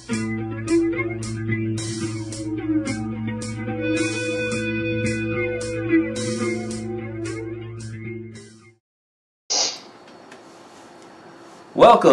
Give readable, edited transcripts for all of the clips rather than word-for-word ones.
Welcome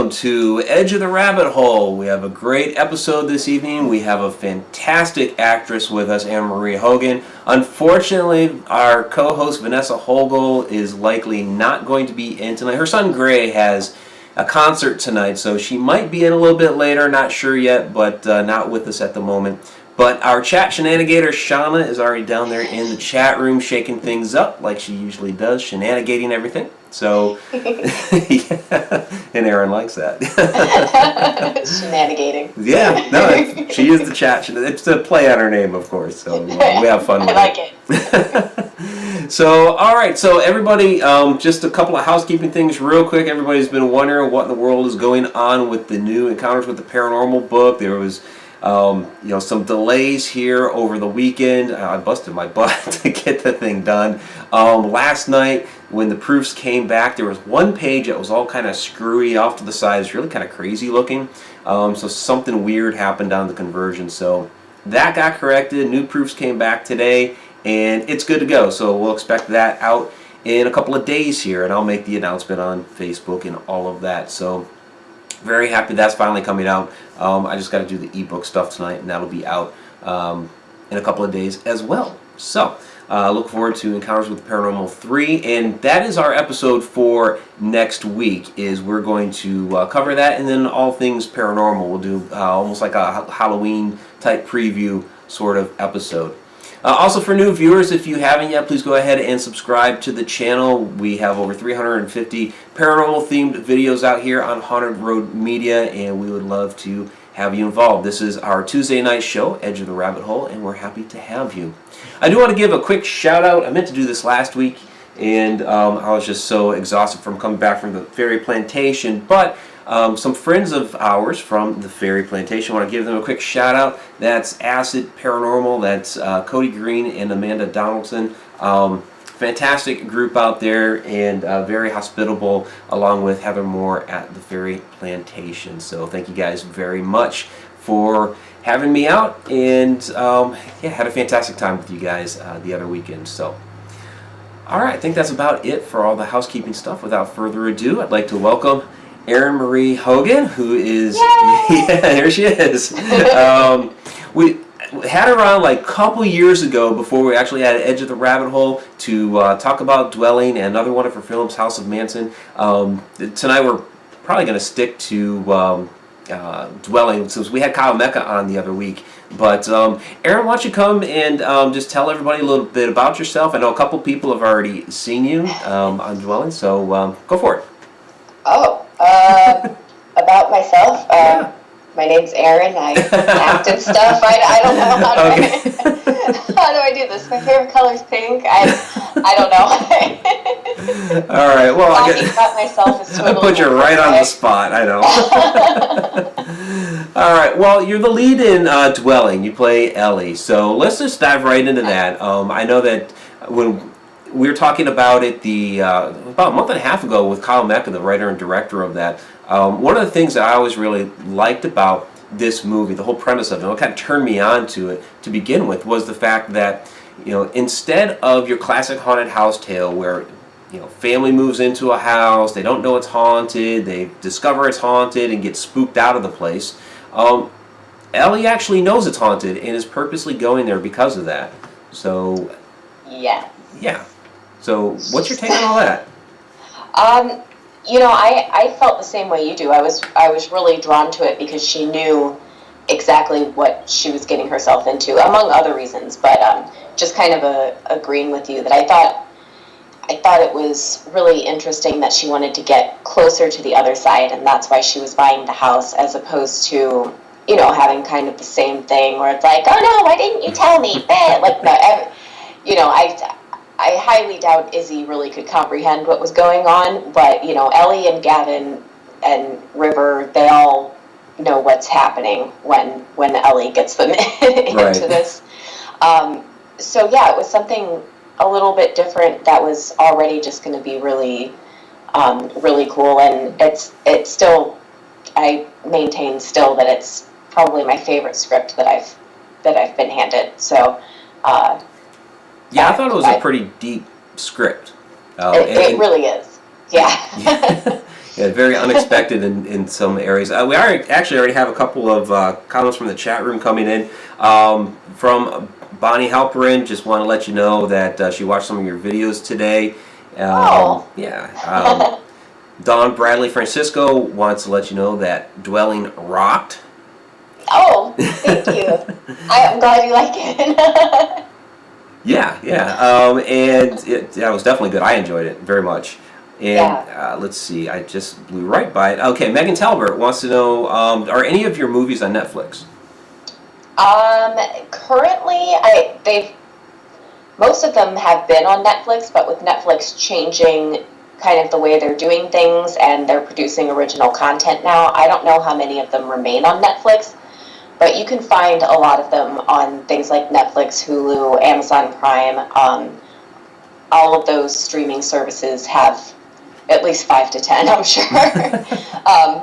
to Edge of the Rabbit Hole. We have a great episode this evening. We have a fantastic actress with us, Erin Marie Hogan. Unfortunately, our co-host Vanessa Hogle is likely not going to be in tonight. Her son Gray has a concert tonight, so she might be in a little bit later, not sure yet, but not with us at the moment. But our chat Shananigator, Shana, is already down there in the chat room shaking things up like she usually does, shenanigating everything. So, yeah, and Erin likes that. Shenanigating. Yeah, no, she is the chat. It's a play on her name, of course, so we have fun with it. I like it. So, all right, so everybody, just a couple of housekeeping things real quick. Everybody's been wondering what in the world is going on with the new Encounters with the Paranormal book. There was some delays here over the weekend. I busted my butt to get the thing done. Last night, when the proofs came back, there was one page that was all kind of screwy off to the side. It's really kind of crazy looking. So something weird happened on the conversion. So that got corrected. New proofs came back today, and it's good to go. So we'll expect that out in a couple of days here, and I'll make the announcement on Facebook and all of that. So very happy that's finally coming out. I just got to do the ebook stuff tonight, and that'll be out in a couple of days as well. So look forward to Encounters with the Paranormal 3, and that is our episode for next week. Is we're going to cover that, and then all things paranormal. We'll do almost like a Halloween type preview sort of episode. Also, for new viewers, if you haven't yet, please go ahead and subscribe to the channel. We have over 350 paranormal-themed videos out here on Haunted Road Media, and we would love to have you involved. This is our Tuesday night show, Edge of the Rabbit Hole, and we're happy to have you. I do want to give a quick shout-out. I meant to do this last week, and I was just so exhausted from coming back from the Fairy Plantation, but some friends of ours from the Fairy Plantation, I want to give them a quick shout out. That's Acid Paranormal, that's Cody Green and Amanda Donaldson. Fantastic group out there, and very hospitable, along with Heather Moore at the Fairy Plantation. So thank you guys very much for having me out, and had a fantastic time with you guys the other weekend. So alright, I think that's about it for all the housekeeping stuff. Without further ado, I'd like to welcome Erin Marie Hogan, who is, yeah, here she is. We had her on like a couple years ago before we actually had Edge of the Rabbit Hole to talk about Dwelling and another one of her films, House of Manson. Tonight we're probably going to stick to Dwelling, since we had Kyle Mecca on the other week. But Erin, why don't you come and just tell everybody a little bit about yourself. I know a couple people have already seen you on Dwelling, so go for it. About myself, my name's Erin. I act and stuff. I don't know how do I do this? My favorite color is pink. I don't know. All right. Well, talking about myself is totally. I put you right on the spot. I know. All right. Well, you're the lead in Dwelling. You play Ellie. So let's just dive right into that. I know that when we were talking about it about a month and a half ago with Kyle Mecca, the writer and director of that. One of the things that I always really liked about this movie, the whole premise of it, what kind of turned me on to it to begin with, was the fact that, instead of your classic haunted house tale where, family moves into a house, they don't know it's haunted, they discover it's haunted and get spooked out of the place, Ellie actually knows it's haunted and is purposely going there because of that. So, yeah. So, what's your take on all that? I felt the same way you do. I was really drawn to it because she knew exactly what she was getting herself into, among other reasons. But just kind of agreeing with you that I thought it was really interesting that she wanted to get closer to the other side, and that's why she was buying the house, as opposed to having kind of the same thing where it's like, oh no, why didn't you tell me? I highly doubt Izzy really could comprehend what was going on, but, Ellie and Gavin and River, they all know what's happening when Ellie gets them into this. So, yeah, it was something a little bit different that was already just going to be really, really cool, and it's still, I maintain still that it's probably my favorite script that I've been handed. So yeah, I thought it was a pretty deep script. It really is. Yeah. Yeah, very unexpected in some areas. We actually already have a couple of comments from the chat room coming in. From Bonnie Halperin, just want to let you know that she watched some of your videos today. Yeah. Don Bradley Francisco wants to let you know that Dwelling rocked. Oh, thank you. I'm glad you like it. Yeah. And it was definitely good. I enjoyed it very much. And let's see, I just blew right by it. Okay, Megan Talbert wants to know, are any of your movies on Netflix? Currently, most of them have been on Netflix, but with Netflix changing kind of the way they're doing things and they're producing original content now, I don't know how many of them remain on Netflix, but you can find a lot of them on things like Netflix, Hulu, Amazon Prime. All of those streaming services have at least 5 to 10, I'm sure.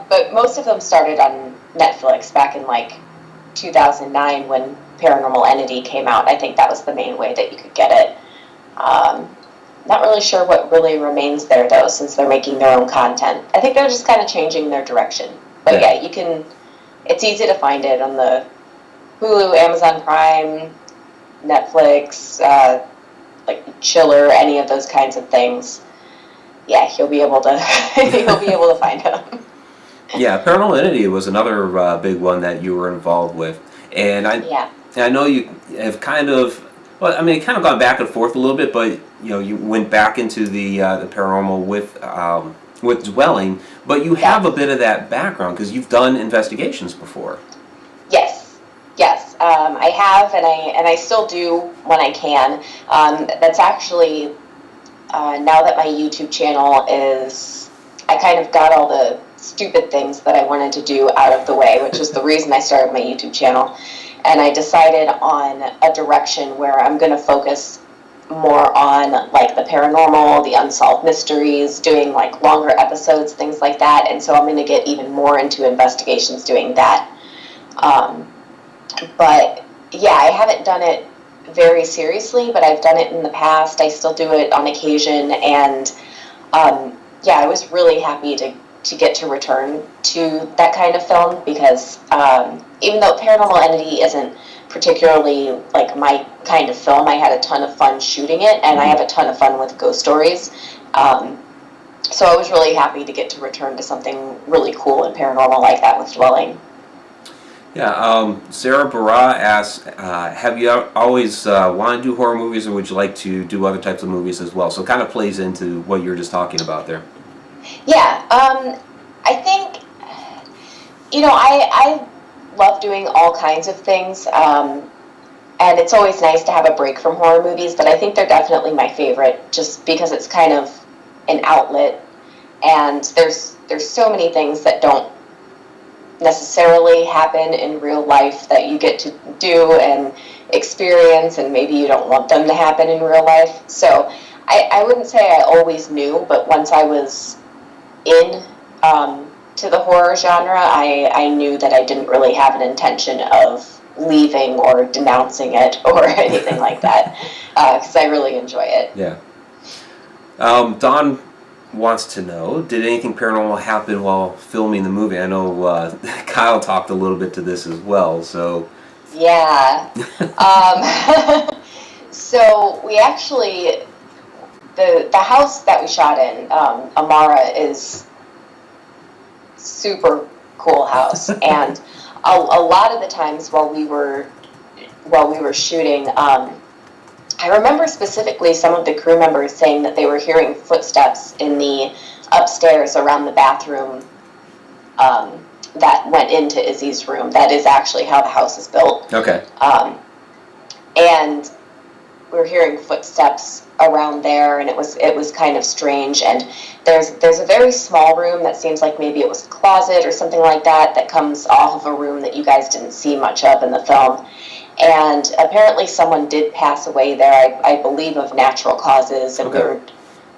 But most of them started on Netflix back in like 2009 when Paranormal Entity came out. I think that was the main way that you could get it. Not really sure what really remains there though, since they're making their own content. I think they're just kind of changing their direction. But yeah, it's easy to find it on the Hulu, Amazon Prime, Netflix, like Chiller, any of those kinds of things. Yeah, you'll be able to find them. Yeah, Paranormal Entity was another big one that you were involved with, and I know you have kind of gone back and forth a little bit, but you went back into the paranormal with Dwelling, but you have a bit of that background because you've done investigations before. Yes, I have, and I still do when I can. That's actually. Now that my YouTube channel I kind of got all the stupid things that I wanted to do out of the way, which is the reason I started my YouTube channel. And I decided on a direction where I'm going to focus more on like the paranormal, the unsolved mysteries, doing like longer episodes, things like that. And so I'm going to get even more into investigations doing that. But yeah, I haven't done it very seriously, but I've done it in the past. I still do it on occasion, and I was really happy to get to return to that kind of film because even though Paranormal Entity isn't particularly like my kind of film, I had a ton of fun shooting it, and I have a ton of fun with ghost stories. So I was really happy to get to return to something really cool and paranormal like that with Dwelling. Yeah, Sarah Barra asks, have you always wanted to do horror movies, or would you like to do other types of movies as well? So it kind of plays into what you were just talking about there. Yeah, I think, I love doing all kinds of things, and it's always nice to have a break from horror movies, but I think they're definitely my favorite, just because it's kind of an outlet, and there's so many things that don't necessarily happen in real life that you get to do and experience, and maybe you don't want them to happen in real life. So I wouldn't say I always knew, but once I was in to the horror genre, I knew that I didn't really have an intention of leaving or denouncing it or anything like that, because I really enjoy it. Yeah. Don wants to know, did anything paranormal happen while filming the movie? I know Kyle talked a little bit to this as well, so... Yeah. So we actually, the house that we shot in, Amara, is super cool house, and a lot of the times while we were shooting, I remember specifically some of the crew members saying that they were hearing footsteps in the upstairs around the bathroom that went into Izzy's room. That is actually how the house is built. Okay. And we were hearing footsteps around there, and it was kind of strange. And there's a very small room that seems like maybe it was a closet or something like that comes off of a room that you guys didn't see much of in the film. And apparently someone did pass away there, I believe of natural causes, and we were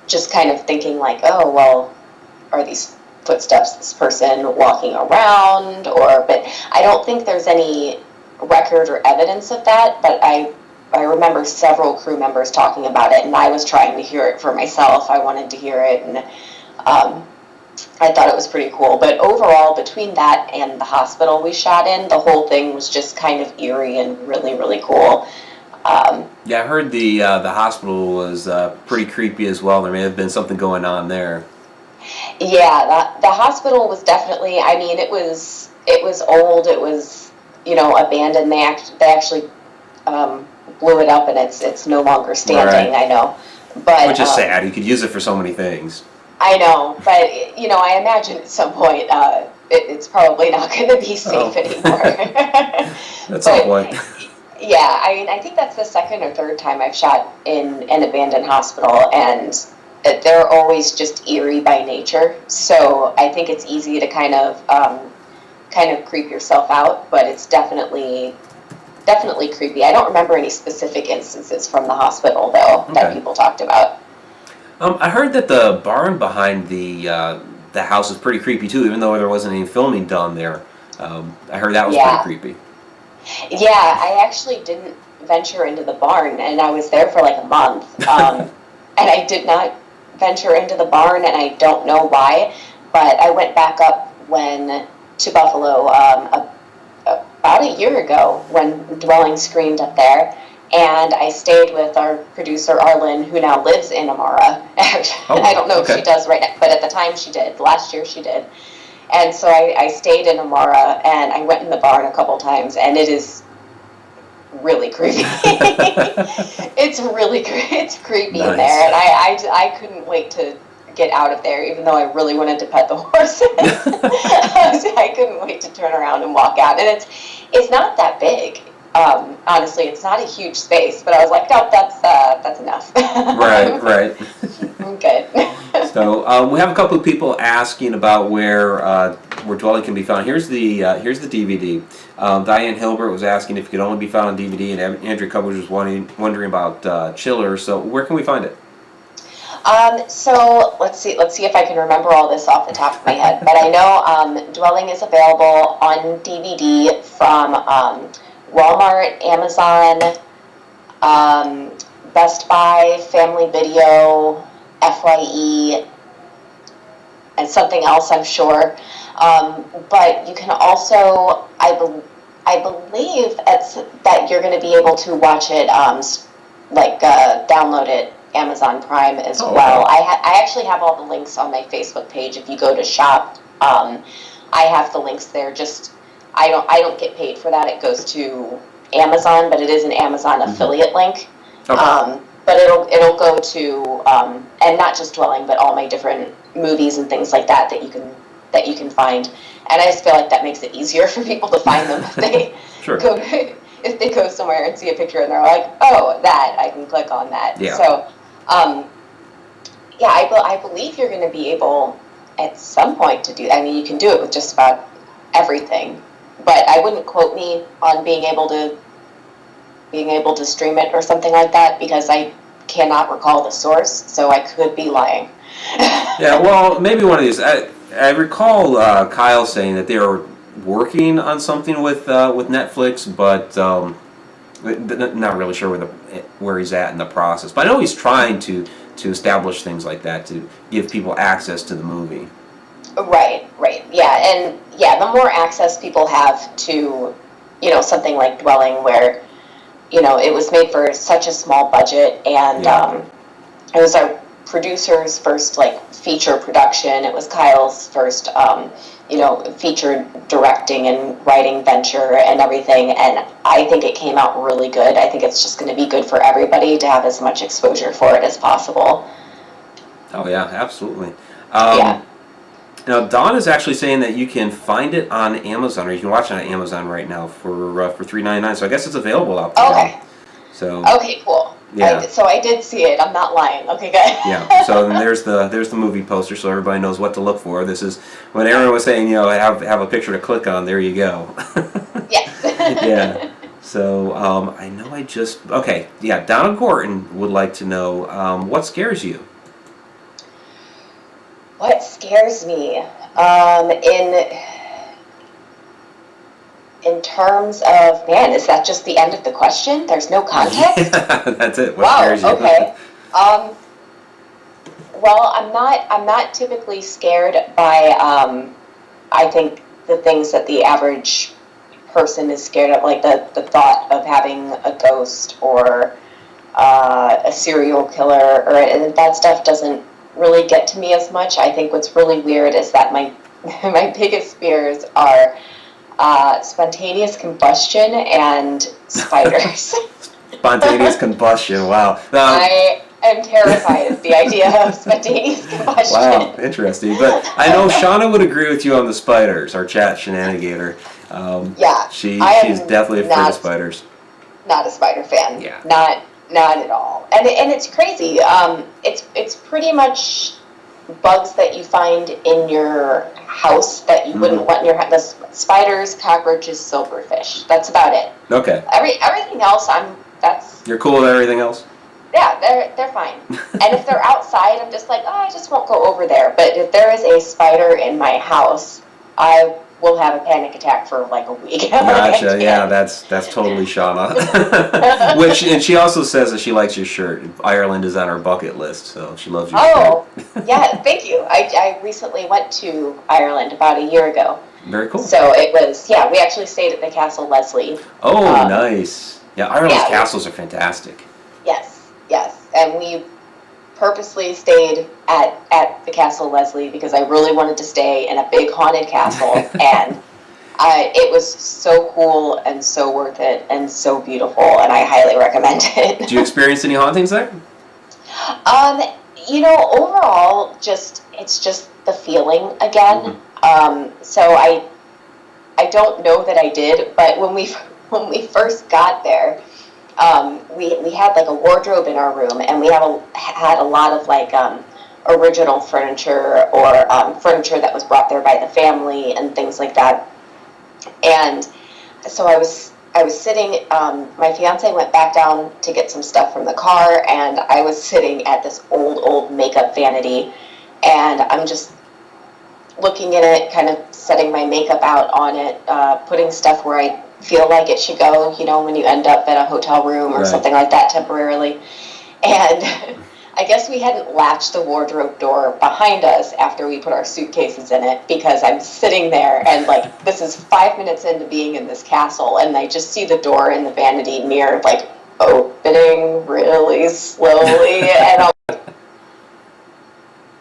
just kind of thinking like, oh, well, are these footsteps, this person walking around, but I don't think there's any record or evidence of that, but I remember several crew members talking about it, and I was trying to hear it for myself. I wanted to hear it, and I thought it was pretty cool. But overall, between that and the hospital we shot in, the whole thing was just kind of eerie and really, really cool. Yeah, I heard the hospital was pretty creepy as well. There may have been something going on there. Yeah, the hospital was definitely. I mean, it was old. It was, abandoned. They actually blew it up, and it's no longer standing. Right. I know, but which is sad. You could use it for so many things. I know, but I imagine at some point it's probably not going to be safe anymore. At some point. Yeah, I think that's the second or third time I've shot in an abandoned hospital, and they're always just eerie by nature. So I think it's easy to kind of creep yourself out, but it's definitely creepy. I don't remember any specific instances from the hospital though that people talked about. I heard that the barn behind the house is pretty creepy too, even though there wasn't any filming done there. I heard that was pretty creepy. Yeah, I actually didn't venture into the barn, and I was there for like a month. And I did not venture into the barn, and I don't know why, but I went back up to Buffalo about a year ago when Dwelling screened up there, and I stayed with our producer Arlen, who now lives in Amara. I don't know if she does right now, but at the time she did. Last year she did. And so I stayed in Amara, and I went in the barn a couple times, and it is really creepy. It's creepy in there, and I couldn't wait to get out of there, even though I really wanted to pet the horses. I couldn't wait to turn around and walk out, and it's not that big. Honestly, it's not a huge space, but I was like, nope, that's enough. Right. I'm good. So we have a couple of people asking about where Dwelling can be found. Here's the DVD. Diane Hilbert was asking if it could only be found on DVD, and Andrew Cubbage was wondering about Chiller. So where can we find it? So let's see if I can remember all this off the top of my head. But I know Dwelling is available on DVD from Walmart, Amazon, Best Buy, Family Video, FYE, and something else, I'm sure. But you can also, I believe that you're going to be able to watch it, download it, Amazon Prime as well. I actually have all the links on my Facebook page. If you go to shop, I have the links there. Just I don't get paid for that. It goes to Amazon, but it is an Amazon affiliate link. But it'll go to and not just Dwelling, but all my different movies and things like that you can find. And I just feel like that makes it easier for people to find them if they if they go somewhere and see a picture and they're like, oh, that, I can click on that. Yeah. So I believe you're going to be able at some point to do. I mean, you can do it with just about everything, but I wouldn't quote me on being able to stream it or something like that, because I cannot recall the source, so I could be lying. Yeah, well, maybe one of these. I recall Kyle saying that they were working on something with Netflix, but not really sure where he's at in the process. But I know he's trying to establish things like that to give people access to the movie. Right. Yeah, and the more access people have to, something like Dwelling, where it was made for such a small budget, and it was our producer's first feature production. It was Kyle's first feature directing and writing venture and everything, and I think it came out really good. I think it's just going to be good for everybody to have as much exposure for it as possible. Oh yeah, absolutely. Yeah. Now, Dawn is actually saying that you can find it on Amazon, or you can watch it on Amazon right now for $3.99. So I guess it's available out there. Okay. So. Okay, cool. Yeah. So I did see it. I'm not lying. Okay, good. Yeah. So then there's the movie poster, so everybody knows what to look for. This is when Erin was saying, have a picture to click on. There you go. Yes. Yeah. So I know okay. Yeah. Donna Gorton would like to know what scares you. What scares me? In terms of, man, is that just the end of the question? There's no context? Yeah, that's it. What Wow, scares you? okay. Well, I'm not typically scared by, I think the things that the average person is scared of, like the thought of having a ghost or a serial killer, or that stuff doesn't really get to me as much. I think what's really weird is that my my biggest fears are spontaneous combustion and spiders. Spontaneous combustion. Wow. I am terrified of the idea of spontaneous combustion. Wow, interesting. But I know Shana would agree with you on the spiders. Our chat Shananigator. Yeah, she's definitely afraid of spiders. Not a spider fan. Yeah. Not at all. And it's crazy. It's pretty much bugs that you find in your house that you wouldn't want in your house. Spiders, cockroaches, silverfish. That's about it. Okay. Everything else, You're cool with everything else? Yeah, they're fine. And if they're outside, I'm just like, oh, I just won't go over there. But if there is a spider in my house, I will have a panic attack for like a week. Gotcha. Yeah, that's totally Shauna. And she also says that she likes your shirt. Ireland is on her bucket list, so she loves your shirt. Yeah, thank you. I recently went to Ireland about a year ago. Very cool. So it was, we actually stayed at the Castle Leslie. Oh, nice. Yeah, Ireland's castles are fantastic. Yes. And we purposely stayed at the Castle Leslie because I really wanted to stay in a big haunted castle. And it was so cool and so worth it and so beautiful, and I highly recommend it. Did you experience any hauntings there? Overall, it's just the feeling again. So I don't know that I did, but when we first got there, we had like a wardrobe in our room, and we had a lot of like original furniture or furniture that was brought there by the family and things like that. And so I was sitting, my fiance went back down to get some stuff from the car, and I was sitting at this old makeup vanity, and I'm just looking at it, kind of setting my makeup out on it, putting stuff where I feel like it should go, when you end up at a hotel room or something like that temporarily. And I guess we hadn't latched the wardrobe door behind us after we put our suitcases in it, because I'm sitting there and like, this is 5 minutes into being in this castle, and I just see the door in the vanity mirror like opening really slowly, and I'm like,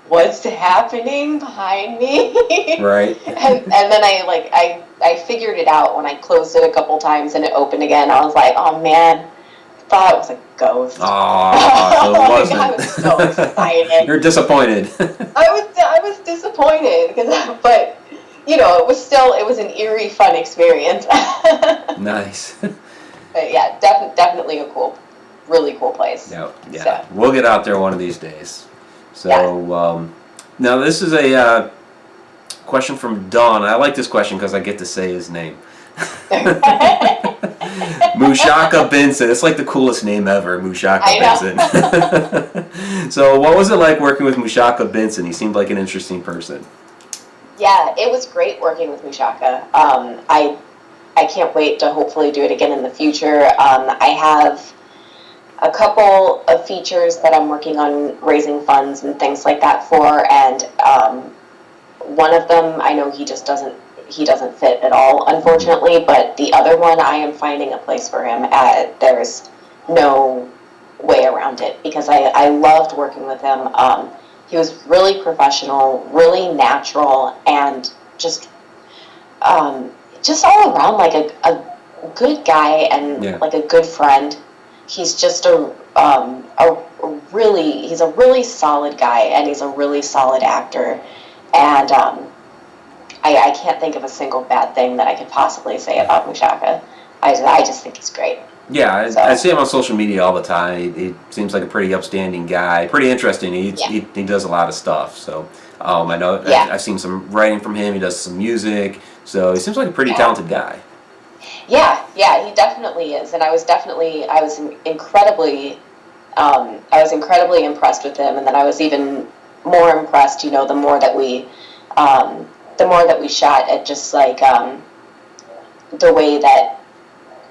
what's happening behind me? Right. And then I figured it out when I closed it a couple times and it opened again. I was like, oh man, I thought it was a ghost. Oh, so it wasn't. I was so excited. You're disappointed. I was disappointed, but it was an eerie, fun experience. Nice. But yeah, definitely a really cool place. Yeah. So. We'll get out there one of these days. So, now this is a question from Don. I like this question because I get to say his name. Mushaka Benson. It's like the coolest name ever, Mushaka Benson. So what was it like working with Mushaka Benson? He seemed like an interesting person. Yeah, it was great working with Mushaka. I can't wait to hopefully do it again in the future. I have a couple of features that I'm working on raising funds and things like that for, and one of them I know he doesn't fit at all, unfortunately, but the other one I am finding a place for him. There's no way around it, because I loved working with him. He was really professional, really natural, and just all around like a good guy and like a good friend. He's just he's a really solid guy, and he's a really solid actor, and I can't think of a single bad thing that I could possibly say about Mushaka. I just think he's great. Yeah, I see him on social media all the time. He seems like a pretty upstanding guy, pretty interesting. He does a lot of stuff. So I know I've seen some writing from him. He does some music. So he seems like a pretty talented guy. Yeah, he definitely is, and I was incredibly impressed with him, and then I was even more impressed, the more that we the more that we shot at just like the way that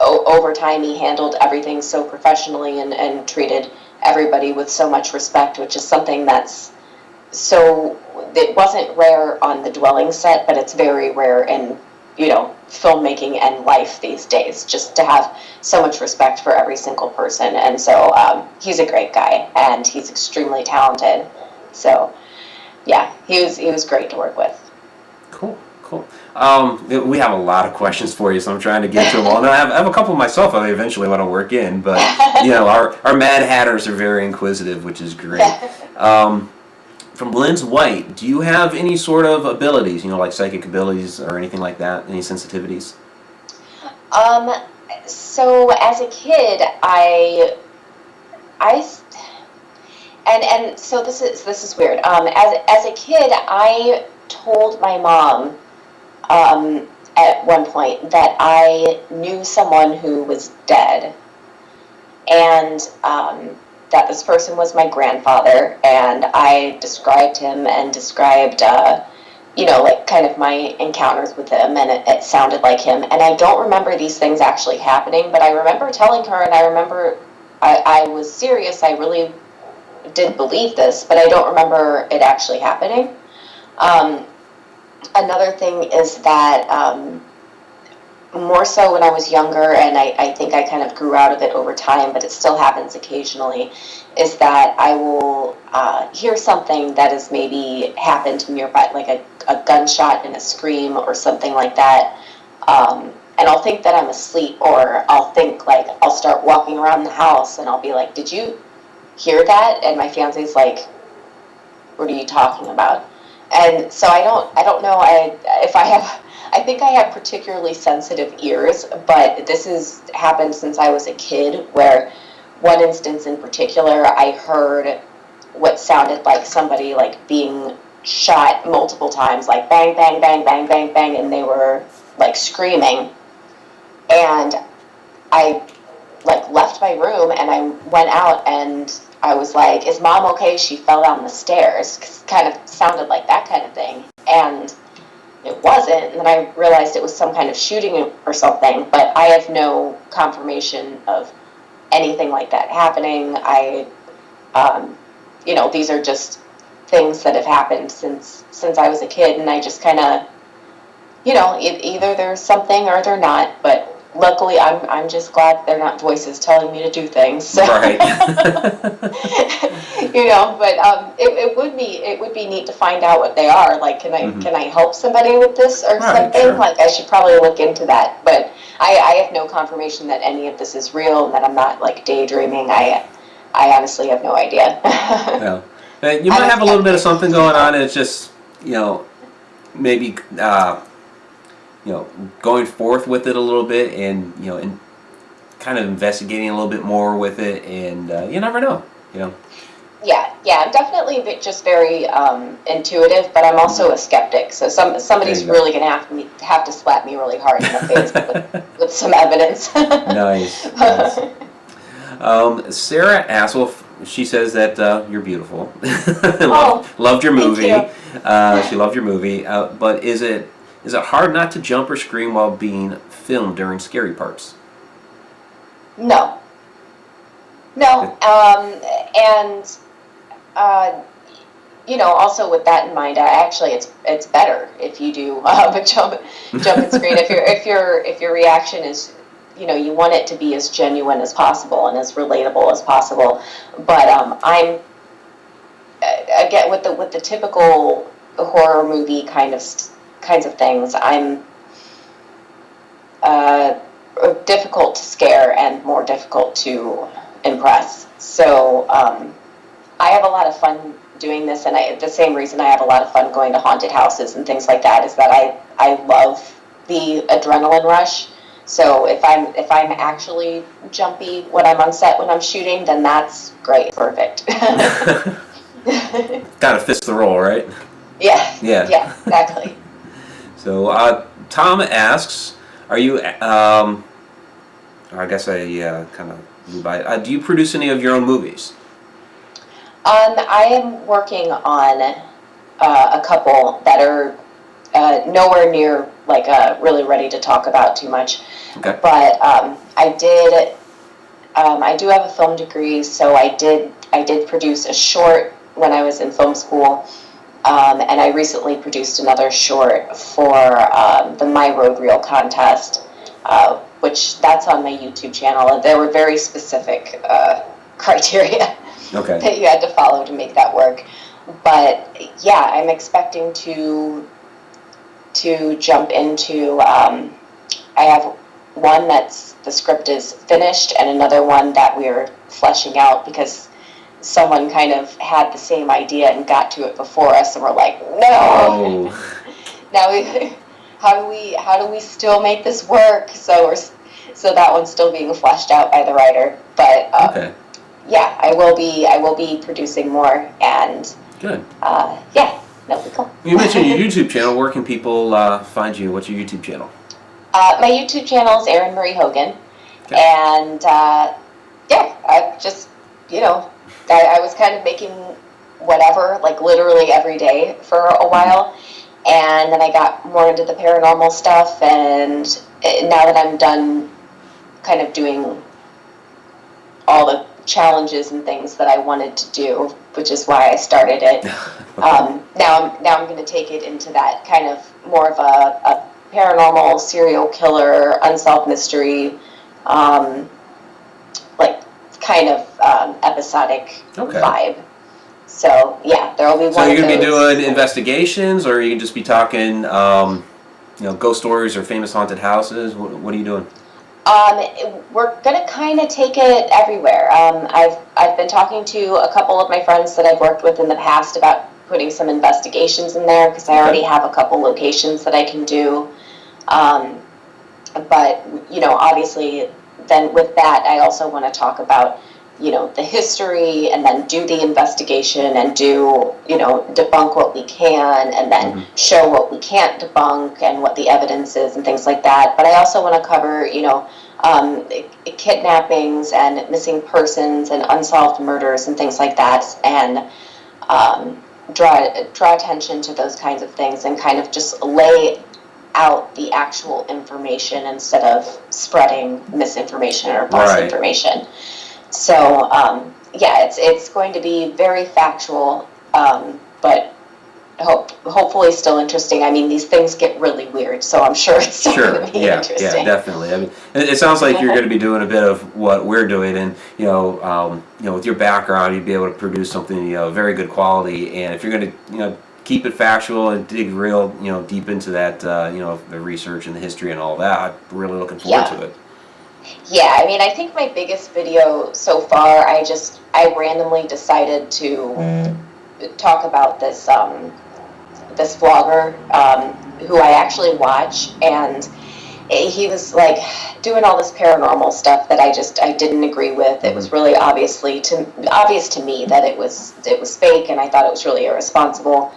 over time he handled everything so professionally and treated everybody with so much respect, which is something that's so, it wasn't rare on the dwelling set, but it's very rare in, filmmaking and life these days, just to have so much respect for every single person. And so he's a great guy, and he's extremely talented. So yeah, he was great to work with. Cool. We have a lot of questions for you, so I'm trying to get to them all. And I have a couple myself I eventually want to work in, but our Mad Hatters are very inquisitive, which is great. From Lynn's White, do you have any sort of abilities, like psychic abilities or anything like that? Any sensitivities? So as a kid, and so this is weird. As a kid, I told my mom at one point that I knew someone who was dead, and that this person was my grandfather, and I described him and described, like kind of my encounters with him, and it sounded like him. And I don't remember these things actually happening, but I remember telling her, and I remember I was serious. I really did believe this, but I don't remember it actually happening. Another thing is that more so when I was younger, and I think I kind of grew out of it over time, but it still happens occasionally, is that I will hear something that has maybe happened nearby, like a gunshot and a scream or something like that, and I'll think that I'm asleep, or I'll think, like, I'll start walking around the house, and I'll be like, did you hear that? And my fiance's like, what are you talking about? And so I don't know if I have... I think I have particularly sensitive ears, but this has happened since I was a kid, where one instance in particular, I heard what sounded like somebody like being shot multiple times, like bang, bang, bang, bang, bang, bang, and they were like screaming. And I like left my room and I went out and I was like, is mom okay? She fell down the stairs. 'Cause it kind of sounded like that kind of thing. And it wasn't, and then I realized it was some kind of shooting or something, but I have no confirmation of anything like that happening. These are just things that have happened since I was a kid, and I just kind of, either there's something or they're not, but luckily I'm just glad they're not voices telling me to do things. So. Right. But it would be neat to find out what they are. Like, can I help somebody with this or something? Sure. Like, I should probably look into that. But I have no confirmation that any of this is real and that I'm not like daydreaming. I honestly have no idea. Yeah. You might have a little bit of something going on, and it's just maybe going forth with it a little bit, and and kind of investigating a little bit more with it, and you never know. Yeah, I'm definitely just very intuitive, but I'm also a skeptic. So somebody's really going to have to slap me really hard in the face with some evidence. Nice. Sarah asks, she says that you're beautiful. Loved your movie. She loved your movie. But is it hard not to jump or scream while being filmed during scary parts? No. Also with that in mind, actually it's better if you do a jump and scream. If your reaction is, you want it to be as genuine as possible and as relatable as possible. But I'm again with the typical horror movie kinds of things, I'm difficult to scare and more difficult to impress. So I have a lot of fun doing this, and the same reason I have a lot of fun going to haunted houses and things like that is that I love the adrenaline rush. So if I'm actually jumpy when I'm on set when I'm shooting, then that's great, perfect. Kind of fits the role, right? Yeah, exactly. So Tom asks, are you? I guess I kind of blew by it. Do you produce any of your own movies? I am working on a couple that are nowhere near like really ready to talk about too much. Okay. But I do have a film degree, so I did produce a short when I was in film school, and I recently produced another short for the My Road Reel contest, which that's on my YouTube channel, and there were very specific criteria that you had to follow to make that work. But yeah, I'm expecting to jump into, I have one that's, the script is finished, and another one that we're fleshing out because someone kind of had the same idea and got to it before us, and we're like, no. Now how do we still make this work? So that one's still being fleshed out by the writer. But yeah, I will be producing more, and good. Yeah, that'll be cool. You mentioned your YouTube channel. Where can people find you? What's your YouTube channel? My YouTube channel is Erin Marie Hogan, and yeah, I just, I was kind of making whatever, like literally every day for a while, and then I got more into the paranormal stuff, and now that I'm done kind of doing all the challenges and things that I wanted to do, which is why I started it, now I'm going to take it into that kind of more of a paranormal, serial killer, unsolved mystery, like kind of episodic vibe. So yeah, there will be one. So you're going to be doing investigations, or you can just be talking, ghost stories or famous haunted houses? What are you doing? We're going to kind of take it everywhere. I've been talking to a couple of my friends that I've worked with in the past about putting some investigations in there, because I already have a couple locations that I can do. But, obviously, then with that, I also want to talk about, the history, and then do the investigation, and do, debunk what we can, and then show what we can't debunk, and what the evidence is, and things like that. But I also want to cover, kidnappings, and missing persons, and unsolved murders, and things like that, and draw attention to those kinds of things, and kind of just lay out the actual information instead of spreading misinformation or false information. So yeah, it's going to be very factual, but hopefully still interesting. I mean, these things get really weird, so I'm sure it's still going to be interesting. Yeah, definitely. I mean, it sounds like you're going to be doing a bit of what we're doing, and with your background, you'd be able to produce something very good quality. And if you're going to keep it factual and dig real deep into that the research and the history and all that, I'm really looking forward to it. Yeah, I mean, I think my biggest video so far, I randomly decided to talk about this this vlogger who I actually watch, and he was like doing all this paranormal stuff that I didn't agree with. It was really obvious to me that it was fake, and I thought it was really irresponsible.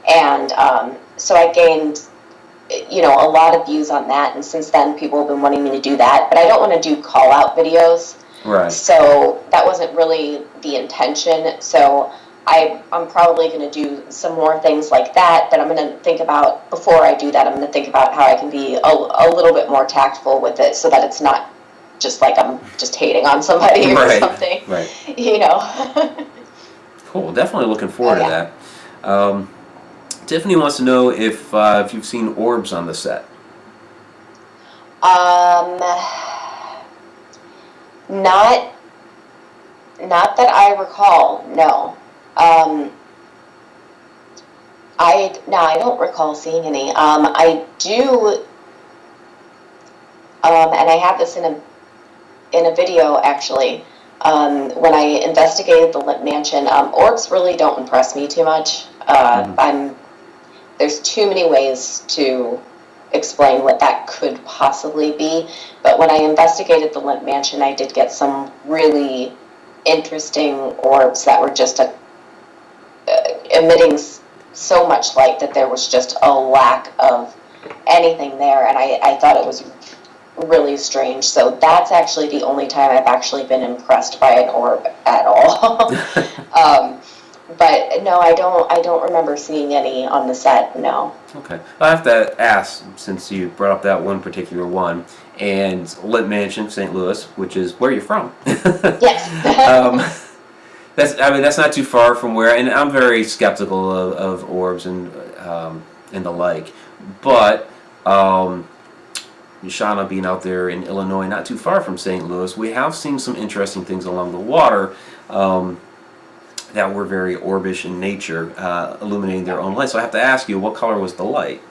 And so I gained a lot of views on that, and since then people have been wanting me to do that, but I don't want to do call out videos. Right. So that wasn't really the intention. So I'm probably going to do some more things like that, but I'm going to think about, before I do that, I'm going to think about how I can be a little bit more tactful with it, so that it's not just like I'm just hating on somebody or something. Right. Cool. Definitely looking forward to that. Tiffany wants to know if you've seen orbs on the set. Not that I recall. No. I don't recall seeing any. I do, and I have this in a video actually. When I investigated the Limp Mansion, orbs really don't impress me too much. There's too many ways to explain what that could possibly be, but when I investigated the Limp Mansion, I did get some really interesting orbs that were just emitting so much light that there was just a lack of anything there, and I thought it was really strange. So that's actually the only time I've actually been impressed by an orb at all. But no, I don't remember seeing any on the set. No. Okay. I have to ask, since you brought up that one particular one, and Lit Mansion, St. Louis, which is where you're from. Yes. um, that's not too far from where, and I'm very skeptical of orbs and the like, but Shana being out there in Illinois, not too far from St. Louis, we have seen some interesting things along the water that were very orbish in nature, illuminating their own light. So I have to ask you, what color was the light?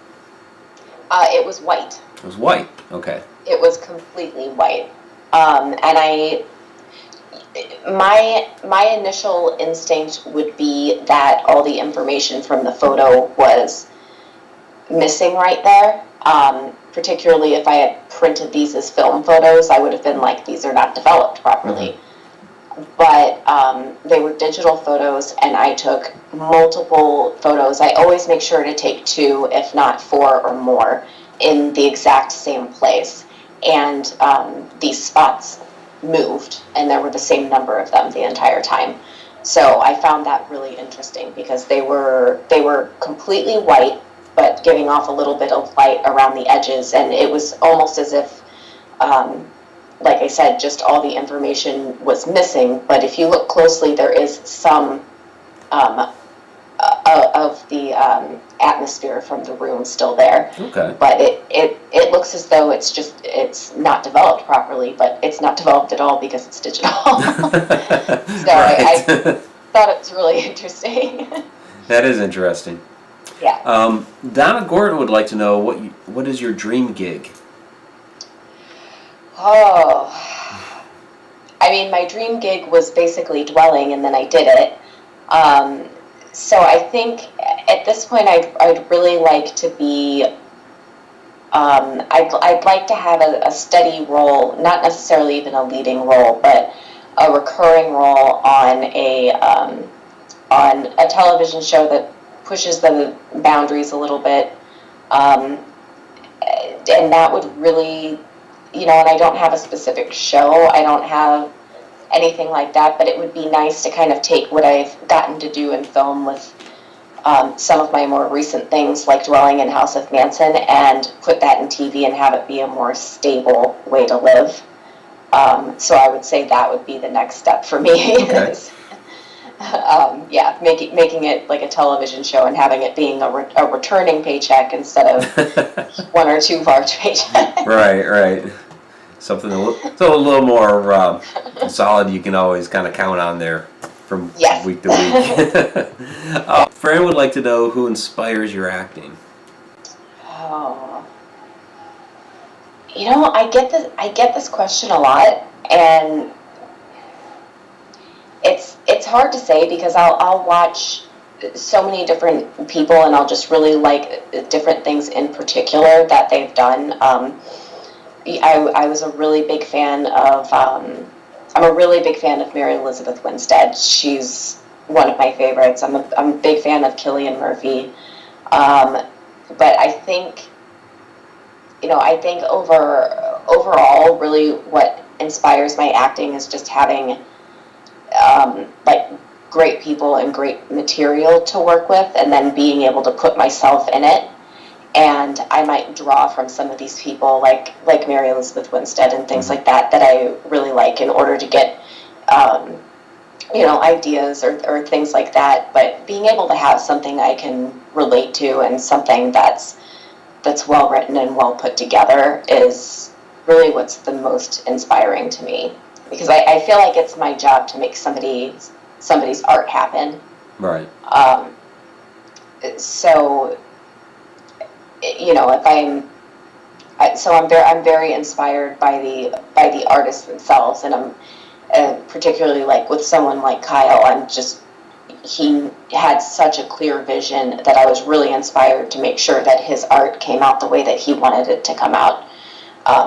It was white. It was white. Okay. It was completely white. And my initial instinct would be that all the information from the photo was missing right there. Particularly if I had printed these as film photos, I would have been like, these are not developed properly. Mm-hmm. But they were digital photos, and I took multiple photos. I always make sure to take 2, if not 4 or more, in the exact same place. And these spots moved, and there were the same number of them the entire time. So I found that really interesting because they were completely white, but giving off a little bit of light around the edges, and it was almost as if like I said, just all the information was missing. But if you look closely, there is some of the atmosphere from the room still there. Okay. But it looks as though it's not developed properly, but it's not developed at all because it's digital. So I thought it was really interesting. That is interesting. Yeah. Donna Gordon would like to know what is your dream gig? Oh, I mean, my dream gig was basically dwelling, and then I did it. So I think at this point, I'd really like to be. I'd like to have a steady role, not necessarily even a leading role, but a recurring role on a television show that pushes the boundaries a little bit, and that would really. And I don't have a specific show. I don't have anything like that, but it would be nice to kind of take what I've gotten to do in film with some of my more recent things, like Dwelling in House of Manson, and put that in TV and have it be a more stable way to live. So I would say that would be the next step for me. Okay. Making it like a television show and having it being a returning paycheck instead of 1 or 2 large paychecks. Right. Something a little more solid. You can always kind of count on there from week to week. Fran would like to know who inspires your acting. Oh, I get this question a lot, and it's hard to say because I'll watch so many different people, and I'll just really like different things in particular that they've done. I was a really big fan of. I'm a really big fan of Mary Elizabeth Winstead. She's one of my favorites. I'm a big fan of Cillian Murphy, but I think, overall, really what inspires my acting is just having like great people and great material to work with, and then being able to put myself in it. And I might draw from some of these people, like Mary Elizabeth Winstead and things like that I really like in order to get, ideas or things like that. But being able to have something I can relate to and something that's well written and well put together is really what's the most inspiring to me. Because I feel like it's my job to make somebody's art happen. Right. So, I'm very inspired by the artists themselves, and I'm particularly like with someone like Kyle. He had such a clear vision that I was really inspired to make sure that his art came out the way that he wanted it to come out.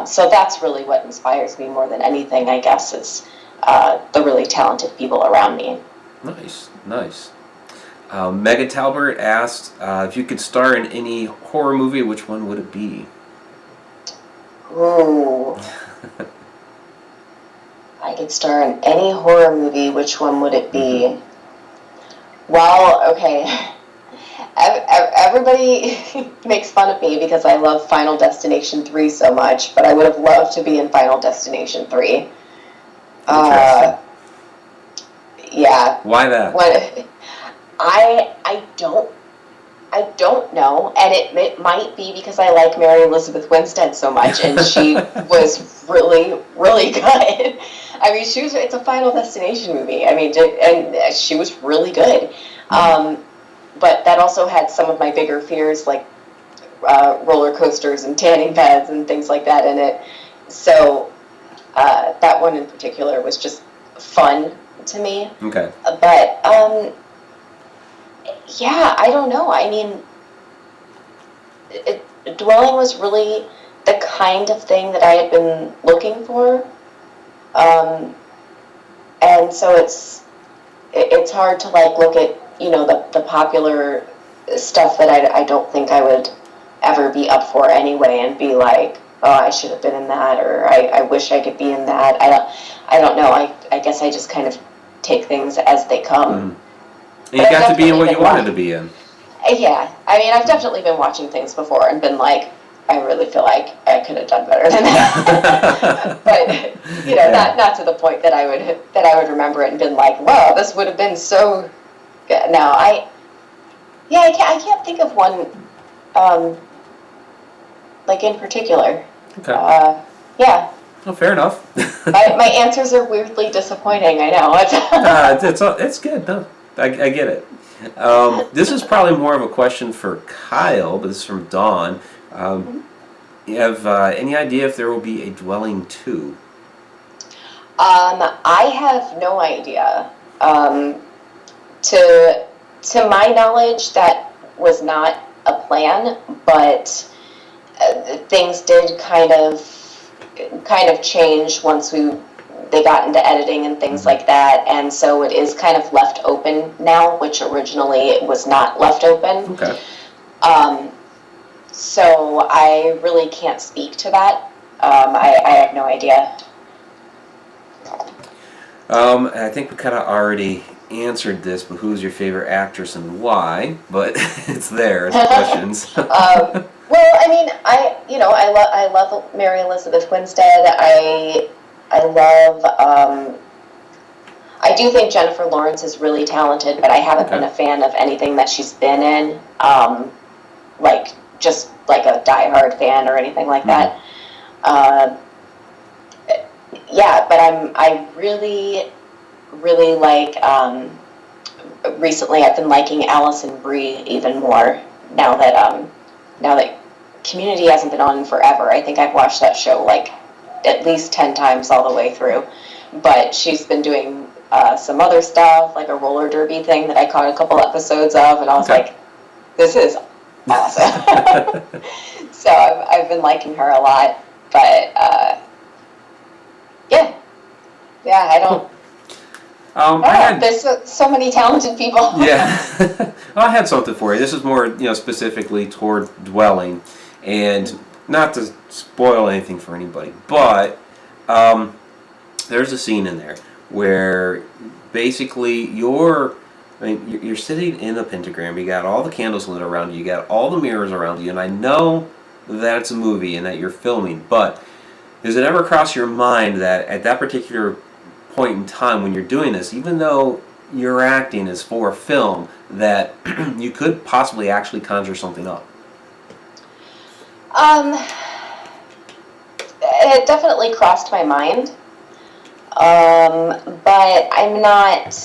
So that's really what inspires me more than anything, I guess, is the really talented people around me. Nice. Megan Talbert asked if you could star in any horror movie, which one would it be? Ooh. I could star in any horror movie, which one would it be? Well, okay. Everybody makes fun of me because I love Final Destination 3 so much, but I would have loved to be in Final Destination 3. Interesting. Yeah. Why that? What I don't know, and it might be because I like Mary Elizabeth Winstead so much, and she was really, really good. I mean, it's a Final Destination movie. I mean, and she was really good. But that also had some of my bigger fears, like roller coasters and tanning beds and things like that in it. So that one in particular was just fun to me. Okay. But yeah, I don't know. I mean, dwelling was really the kind of thing that I had been looking for, and so it's hard to like look at the popular stuff that I don't think I would ever be up for anyway, and be like, oh, I should have been in that, or I wish I could be in that. I don't know. I guess I just kind of take things as they come. And you got to be in what you wanted to be in. Yeah, I mean, I've definitely been watching things before and been like, I really feel like I could have done better than that. But not to the point that I would remember it and been like, wow, this would have been so good. No, I can't think of one like in particular. Okay. Yeah. Well, fair enough. my answers are weirdly disappointing. I know. It's good. No, I get it. This is probably more of a question for Kyle, but this is from Dawn. You have any idea if there will be a Dwelling 2? I have no idea. To my knowledge, that was not a plan, but things did kind of change once they got into editing and things like that, and so it is kind of left open now, which originally it was not left open. Okay. So I really can't speak to that. I have no idea. I think we kind of already answered this, but who's your favorite actress and why? But it's there as questions. Well, I mean, I love Mary Elizabeth Winstead. I do think Jennifer Lawrence is really talented, but I haven't been a fan of anything that she's been in, like just like a diehard fan or anything like that. Yeah, but I really, really like. Recently, I've been liking Alison Brie even more now that Community hasn't been on in forever. I think I've watched that show like at least 10 times all the way through. But she's been doing some other stuff, like a roller derby thing that I caught a couple episodes of, and I was like, this is awesome. So I've been liking her a lot. But yeah, I don't. There's so many talented people. Yeah. Well, I had something for you. This is more, specifically toward Dwelling, and not to spoil anything for anybody, but there's a scene in there where basically you're sitting in a pentagram. You got all the candles lit around you. You got all the mirrors around you, and I know that it's a movie and that you're filming, but does it ever cross your mind that at that particular point in time when you're doing this, even though your acting is for film, that you could possibly actually conjure something up? It definitely crossed my mind, but I'm not.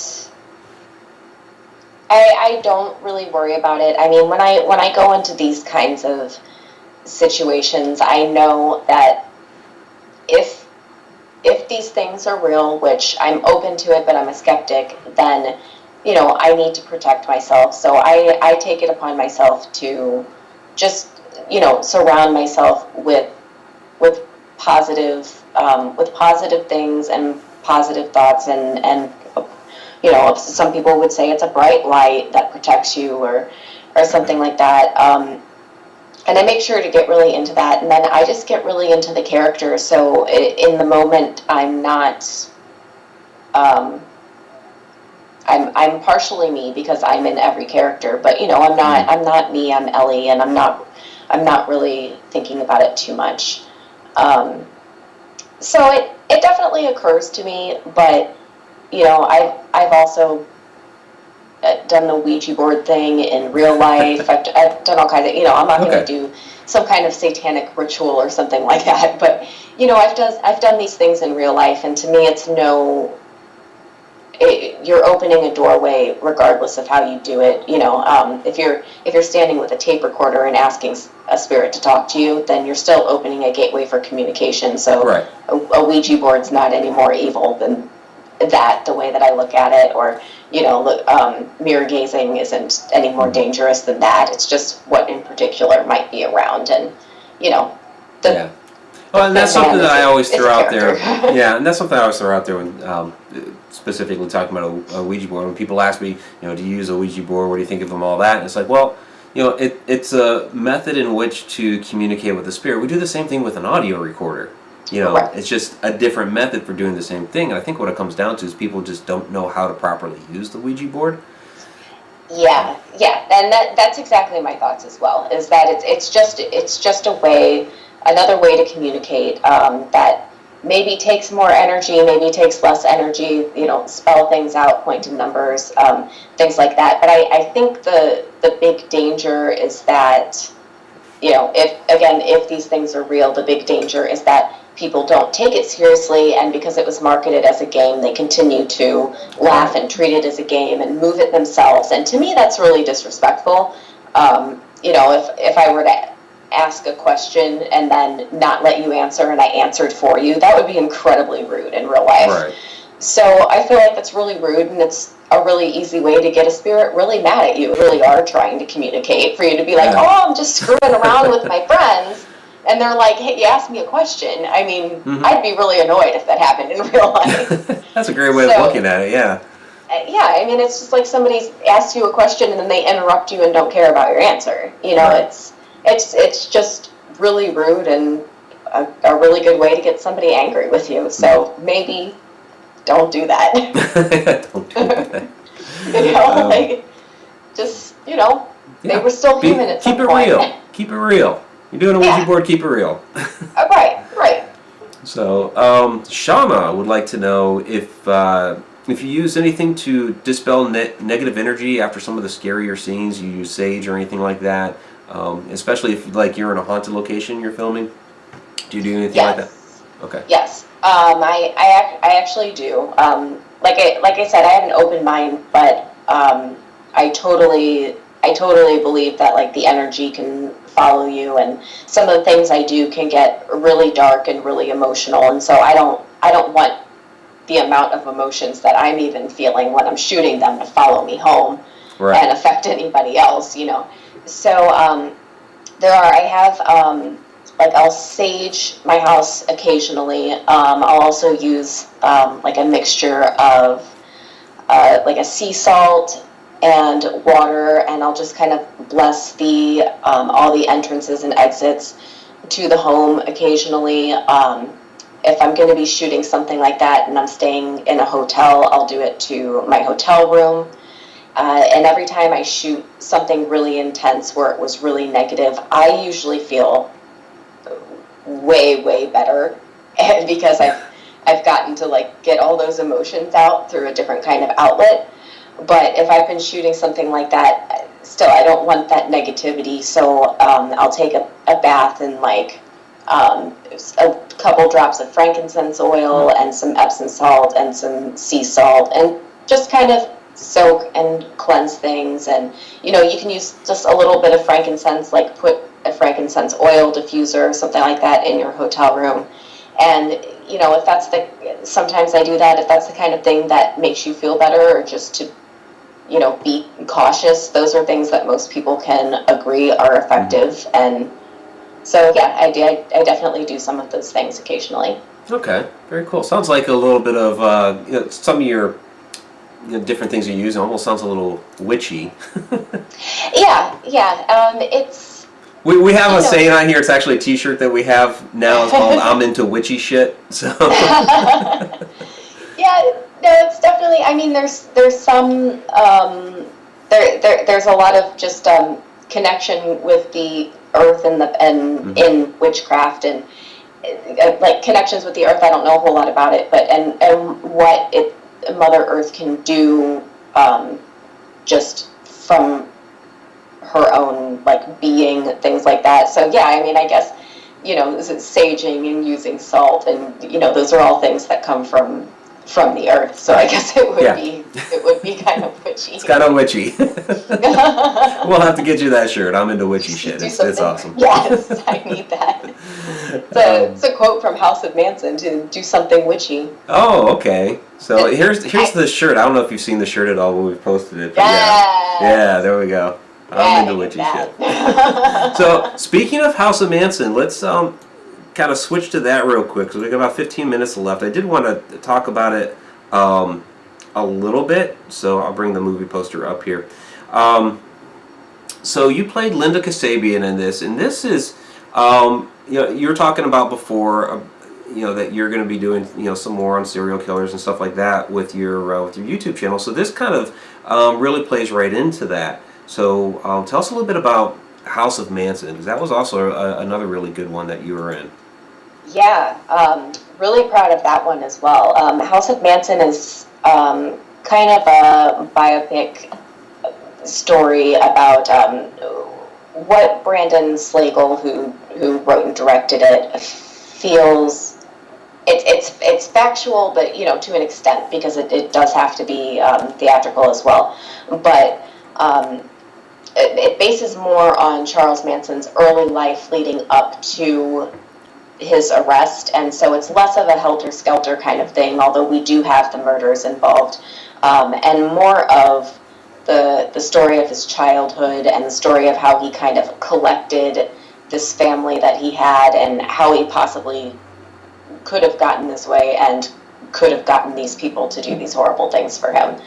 I don't really worry about it. I mean, when I go into these kinds of situations, I know that if these things are real, which I'm open to it, but I'm a skeptic, then, I need to protect myself. So I take it upon myself to just, surround myself with positive things and positive thoughts, and some people would say it's a bright light that protects you, or something like that. And I make sure to get really into that, and then I just get really into the character. So in the moment, I'm not I'm partially me because I'm in every character, but I'm not me. I'm Ellie, and I'm not really thinking about it too much. So it definitely occurs to me, but I've also done the Ouija board thing in real life. I've done all kinds of, I'm not going to do some kind of satanic ritual or something like that, but I've done these things in real life, and to me it's you're opening a doorway regardless of how you do it. If you're standing with a tape recorder and asking a spirit to talk to you, then you're still opening a gateway for communication. So right. a Ouija board's not any more evil than that, the way that I look at it, or mirror gazing isn't any more dangerous than that. It's just what in particular might be around, and Well, and that's something that I always throw out there. Yeah, and that's something I always throw out there when specifically talking about a Ouija board. When people ask me, do you use a Ouija board? What do you think of them? All that, and it's like, well, it's a method in which to communicate with the spirit. We do the same thing with an audio recorder. Right. It's just a different method for doing the same thing. And I think what it comes down to is people just don't know how to properly use the Ouija board. Yeah, and that's exactly my thoughts as well. Is that it's just another way to communicate that maybe takes more energy, maybe takes less energy. Spell things out, point to numbers, things like that. But I think the big danger is that if these things are real, the big danger is that people don't take it seriously, and because it was marketed as a game, they continue to laugh and treat it as a game and move it themselves. And to me, that's really disrespectful. If I were to ask a question and then not let you answer and I answered for you, that would be incredibly rude in real life. Right. So I feel like that's really rude, and it's a really easy way to get a spirit really mad at you. Really are trying to communicate, for you to be like, oh, I'm just screwing around with my friends. And they're like, hey, you asked me a question. I mean, I'd be really annoyed if that happened in real life. That's a great way of looking at it, yeah. Yeah, I mean, it's just like somebody asks you a question and then they interrupt you and don't care about your answer. Right. It's just really rude and a really good way to get somebody angry with you. So maybe don't do that. Don't do that. They were still human at some point. Keep it real. You're doing a Ouija board, keep it real. Right. So, Shana would like to know if you use anything to dispel negative energy after some of the scarier scenes. You use sage or anything like that, especially if you're in a haunted location you're filming. Do you do anything like that? Okay. Yes. I actually do. Like I said, I have an open mind, but I totally believe that the energy can follow you, and some of the things I do can get really dark and really emotional, and so I don't want the amount of emotions that I'm even feeling when I'm shooting them to follow me home and affect anybody else. So I have I'll sage my house occasionally. I'll also use a mixture of a sea salt and water, and I'll just kind of bless all the entrances and exits to the home occasionally. If I'm going to be shooting something like that and I'm staying in a hotel, I'll do it to my hotel room. And every time I shoot something really intense where it was really negative, I usually feel way better because I've gotten to get all those emotions out through a different kind of outlet. But if I've been shooting something like that, still I don't want that negativity, so I'll take a bath in a couple drops of frankincense oil and some Epsom salt and some sea salt, and just kind of soak and cleanse things. And you can use just a little bit of frankincense, put a frankincense oil diffuser or something like that in your hotel room. And if that's sometimes I do that if that's the kind of thing that makes you feel better, or just to be cautious. Those are things that most people can agree are effective. And so yeah, I definitely do some of those things occasionally. Okay, very cool. Sounds like a little bit of some of your different things you use. It almost sounds a little witchy. Yeah. It's we have a saying on here. It's actually a T-shirt that we have now. It's called "I'm into witchy shit." So yeah, No, it's definitely. I mean, there's some there's a lot of just connection with the earth and in witchcraft and like connections with the earth. I don't know a whole lot about it, but and what Mother Earth can do just from her own like being, things like that. So yeah, I mean, I guess saging and using salt, and those are all things that come from the earth. So I guess it would be kind of witchy. It's kind of witchy. We'll have to get you that shirt. I'm into witchy shit. It's awesome. Yes, I need that. It's a quote from House of Manson to do something witchy. Oh, okay. So here's the shirt. I don't know if you've seen the shirt at all when we've posted it. But yeah, there we go. I'm into witchy shit. So speaking of House of Manson, let's kind of switch to that real quick because we've got about 15 minutes left. I did want to talk about it a little bit, so I'll bring the movie poster up here. So you played Linda Kasabian in this, and this is, you were talking about before, that you're going to be doing, some more on serial killers and stuff like that with your YouTube channel. So this kind of really plays right into that. So tell us a little bit about House of Manson, because that was also another really good one that you were in. Yeah, really proud of that one as well. House of Manson is kind of a biopic story about what Brandon Slagle, who wrote and directed it, feels. It's factual, but to an extent, because it does have to be theatrical as well. But it bases more on Charles Manson's early life leading up to his arrest, and so it's less of a helter-skelter kind of thing, although we do have the murders involved, and more of the story of his childhood and the story of how he kind of collected this family that he had and how he possibly could have gotten this way and could have gotten these people to do these horrible things for him.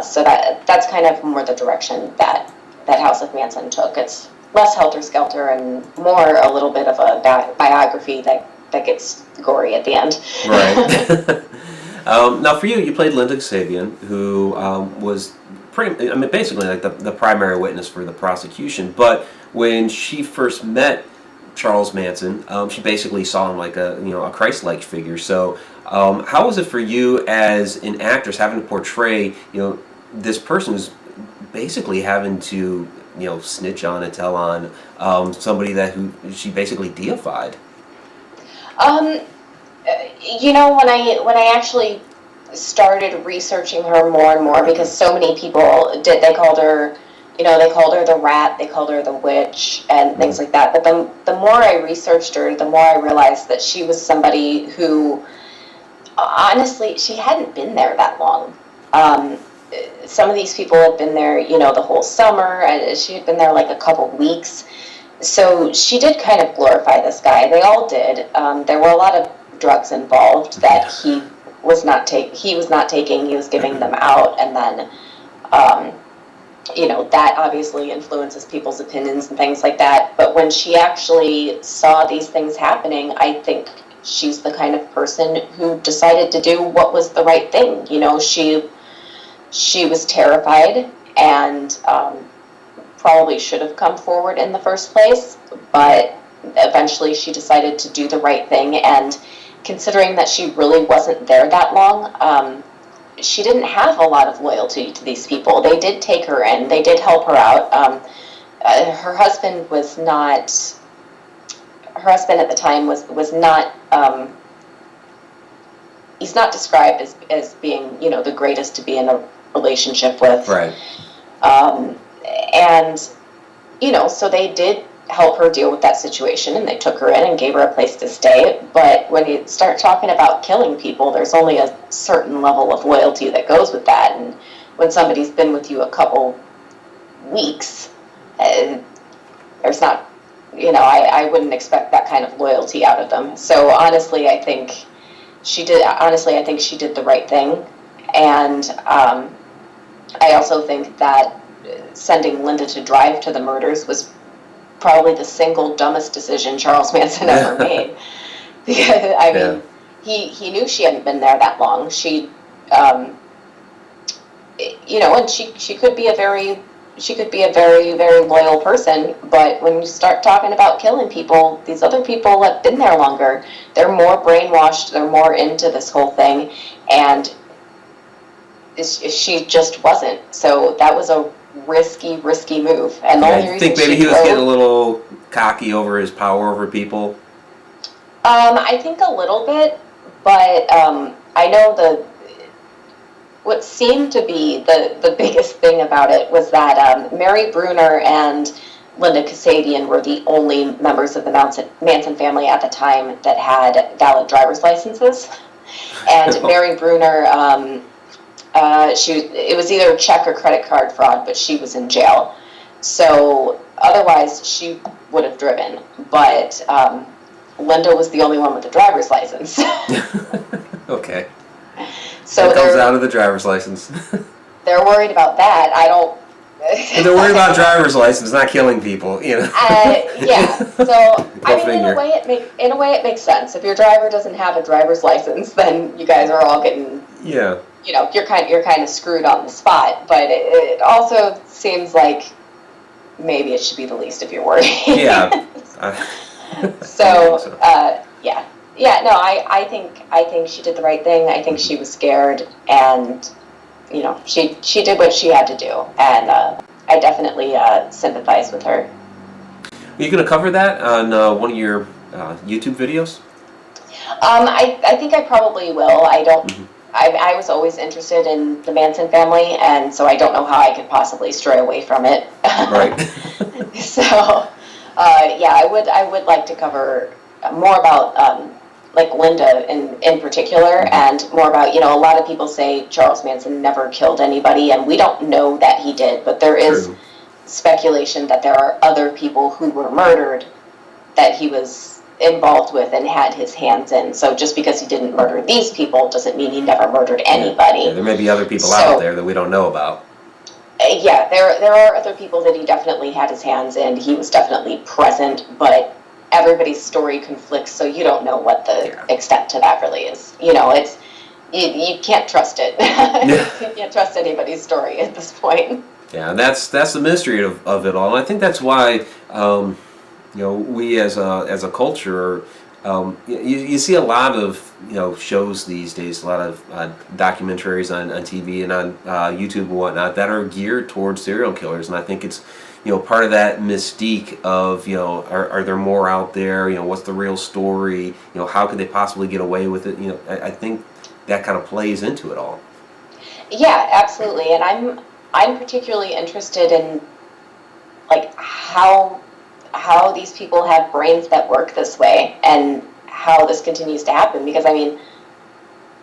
So that's kind of more the direction that House of Manson took. It's less helter-skelter and more a little bit of a biography that gets gory at the end. Right. Now for you played Linda Kasabian, who was basically like the primary witness for the prosecution. But when she first met Charles Manson, she basically saw him like a Christ-like figure. So how was it for you as an actress having to portray this person who's basically having to snitch on and tell on somebody who she basically deified? When I actually started researching her more and more, because so many people they called her the rat, they called her the witch, and things like that. But the more I researched her, the more I realized that she was somebody who, honestly, she hadn't been there that long. Some of these people had been there, the whole summer, and she had been there like a couple weeks. So she did kind of glorify this guy. They all did. There were a lot of drugs involved that he was not taking. He was giving them out, and then, that obviously influences people's opinions and things like that. But when she actually saw these things happening, I think she's the kind of person who decided to do what was the right thing. She was terrified and probably should have come forward in the first place, but eventually she decided to do the right thing. And considering that she really wasn't there that long, she didn't have a lot of loyalty to these people. They did take her in. They did help her out. Her husband was not... Her husband at the time was not... he's not described as being, the greatest to be in a relationship with. Right. And, so they did help her deal with that situation, and they took her in and gave her a place to stay. But when you start talking about killing people, there's only a certain level of loyalty that goes with that. And when somebody's been with you a couple weeks, there's not, I wouldn't expect that kind of loyalty out of them. So honestly, I think she did the right thing. And I also think that sending Linda to drive to the murders was probably the single dumbest decision Charles Manson ever made. Because, I mean, he knew she hadn't been there that long. She And she could be a very very loyal person, but when you start talking about killing people, these other people have been there longer. They're more brainwashed. They're more into this whole thing, and she just wasn't. So that was a risky move. And the only reason I think maybe he was getting a little cocky over his power over people. I think a little bit, but I know what seemed to be the biggest thing about it was that Mary Bruner and Linda Kasabian were the only members of the Manson family at the time that had valid driver's licenses. And Mary Bruner, it was either check or credit card fraud, but she was in jail. So otherwise, she would have driven. But Linda was the only one with a driver's license. Okay. So it comes out of the driver's license. They're worried about that. I don't. They're worried about driver's license, not killing people. Yeah. So I mean, in a way, it makes sense. If your driver doesn't have a driver's license, then you guys are all getting. Yeah. You're kind of screwed on the spot. But it also seems like maybe it should be the least of your worries. Yeah. So. Yeah. Yeah, no, I think she did the right thing. I think she was scared, and she did what she had to do, and I definitely sympathize with her. Are you going to cover that on one of your YouTube videos? I think I probably will. I don't. Mm-hmm. I was always interested in the Manson family, and so I don't know how I could possibly stray away from it. Right. So, yeah, I would like to cover more about. Like Linda in particular, and more about, a lot of people say Charles Manson never killed anybody, and we don't know that he did, but there is speculation that there are other people who were murdered that he was involved with and had his hands in. So just because he didn't murder these people doesn't mean he never murdered anybody. Yeah, there may be other people out there that we don't know about. Yeah, there are other people that he definitely had his hands in. He was definitely present, but everybody's story conflicts, so you don't know what the extent to that really is. It's you can't trust it. You can't trust anybody's story at this point. Yeah, and that's the mystery of it all. And I think that's why we as a culture, you see a lot of shows these days, a lot of documentaries on TV and on YouTube and whatnot that are geared towards serial killers, and I think it's part of that mystique of, are there more out there? What's the real story? How could they possibly get away with it? I think that kind of plays into it all. Yeah, absolutely. And I'm particularly interested in like how these people have brains that work this way and how this continues to happen. Because I mean,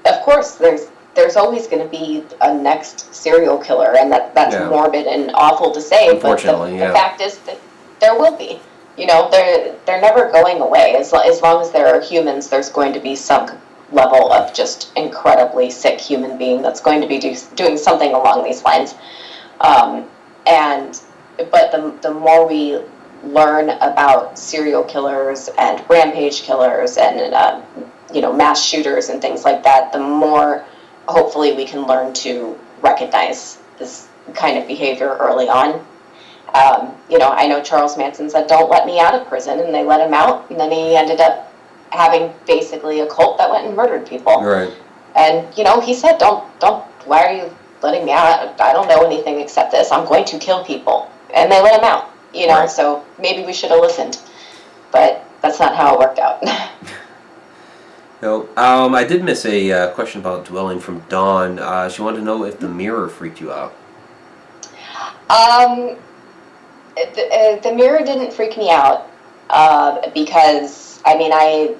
of course, there's always going to be a next serial killer, and that's morbid and awful to say, but the fact is that there will be. They're never going away. As long as there are humans, there's going to be some level of just incredibly sick human being that's going to be doing something along these lines. But the more we learn about serial killers and rampage killers and mass shooters and things like that, the more hopefully we can learn to recognize this kind of behavior early on. I know Charles Manson said, "Don't let me out of prison," and they let him out, and then he ended up having basically a cult that went and murdered people. Right. And he said, "Don't. Why are you letting me out? I don't know anything except this. I'm going to kill people," and they let him out. Right. So maybe we should have listened, but that's not how it worked out. No, I did miss a question about Dwelling from Dawn. She wanted to know if the mirror freaked you out. The mirror didn't freak me out because I mean I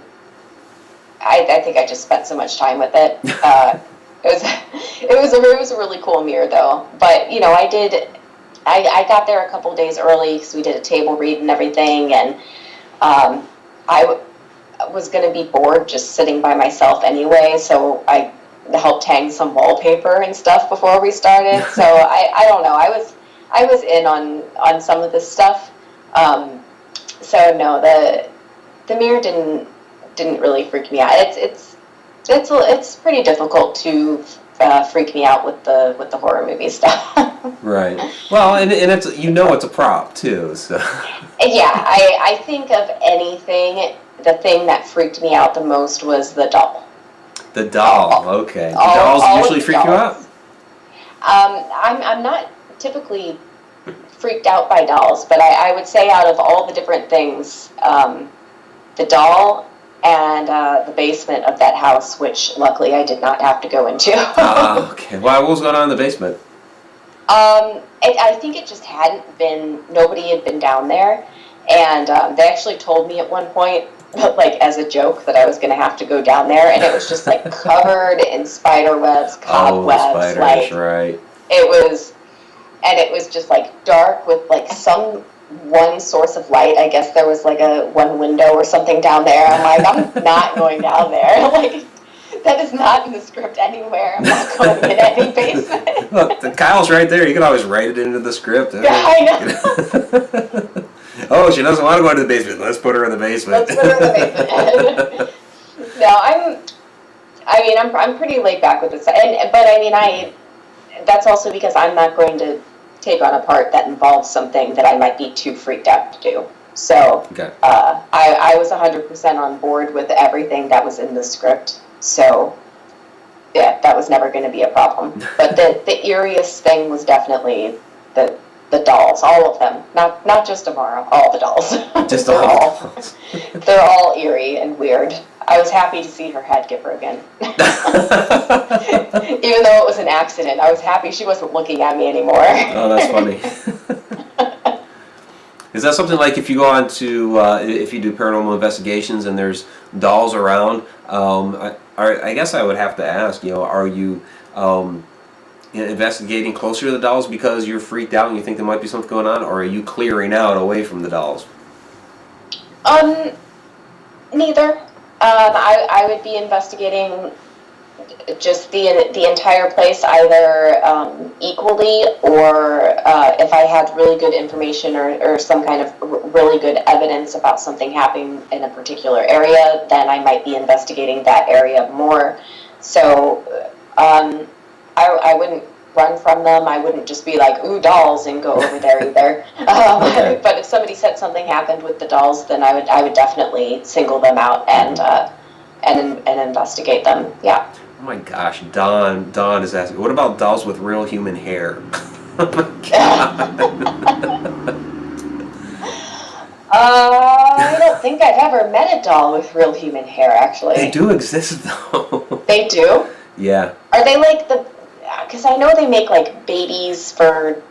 think I just spent so much time with it. It was a really cool mirror though. But I got there a couple days early because we did a table read and everything, and I was going to be bored just sitting by myself anyway, so I helped hang some wallpaper and stuff before we started. So I don't know. I was in on some of this stuff. So no, the mirror didn't really freak me out. It's pretty difficult to freak me out with the horror movie stuff. Right. Well, and it's it's a prop too. So. Yeah, I think of anything. The thing that freaked me out the most was the doll. The doll. Okay. The dolls usually freak you out. I'm not typically freaked out by dolls, but I would say out of all the different things, the doll and the basement of that house, which luckily I did not have to go into. Okay. Well, what was going on in the basement? I think it just nobody had been down there, and they actually told me at one point, like as a joke, that I was going to have to go down there, and it was just like covered in spider webs, cobwebs. Oh, spiders, like, right. It was just like dark with like some one source of light. I guess there was like one window or something down there. I'm like, I'm not going down there. Like, that is not in the script anywhere. I'm not going in any basement. Look, the Kyle's right there. You can always write it into the script. Yeah, I know. Oh, she doesn't want to go into the basement. Let's put her in the basement. Let's put her in the basement. No, I'm pretty laid back with this, but that's also because I'm not going to take on a part that involves something that I might be too freaked out to do. So, okay. I was 100% on board with everything that was in the script. So, yeah, that was never going to be a problem. But the eeriest thing was definitely the dolls, all of them. Not just Amara, all the dolls. Just all. They're all eerie and weird. I was happy to see her head get broken. Even though it was an accident, I was happy she wasn't looking at me anymore. Oh, that's funny. Is that something like if you go on to, if you do paranormal investigations and there's dolls around, I guess I would have to ask, are you investigating closer to the dolls because you're freaked out and you think there might be something going on, or are you clearing out away from the dolls? Neither. I would be investigating just the entire place, either equally, or if I had really good information or some kind of really good evidence about something happening in a particular area, then I might be investigating that area more. So I wouldn't run from them. I wouldn't just be like, ooh, dolls, and go over there either. Okay. But if somebody said something happened with the dolls, then I would definitely single them out and investigate them. Yeah. Oh my gosh, Don is asking, what about dolls with real human hair? Oh my God. I don't think I've ever met a doll with real human hair, actually. They do exist, though. They do? Yeah. Are they like because I know they make like babies for,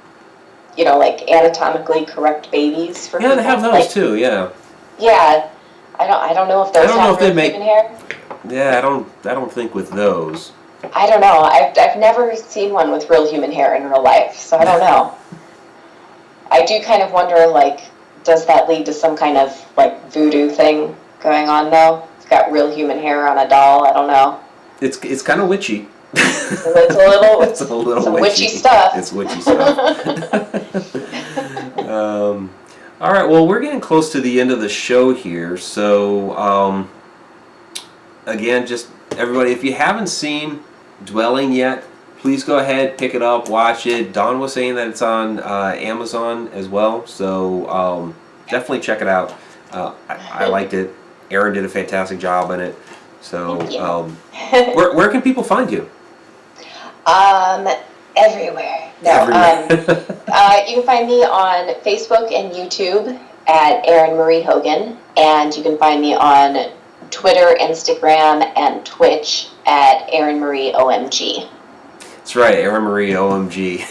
like anatomically correct babies for people. They have those too, yeah. Yeah. I don't know if those have real human hair. Yeah, I don't think with those. I don't know. I've never seen one with real human hair in real life, so I don't know. I do kind of wonder, like, does that lead to some kind of like voodoo thing going on though? It's got real human hair on a doll. I don't know. It's kind of witchy. It's a little witchy stuff. It's witchy stuff. All right. Well, we're getting close to the end of the show here, so again, just everybody, if you haven't seen Dwelling yet, please go ahead, pick it up, watch it. Dawn was saying that it's on Amazon as well, so definitely check it out. I liked it. Erin did a fantastic job in it. So, where can people find you? Everywhere. No, you can find me on Facebook and YouTube at Erin Marie Hogan, and you can find me on Twitter, Instagram, and Twitch at Erin Marie OMG. That's right, Erin Marie OMG.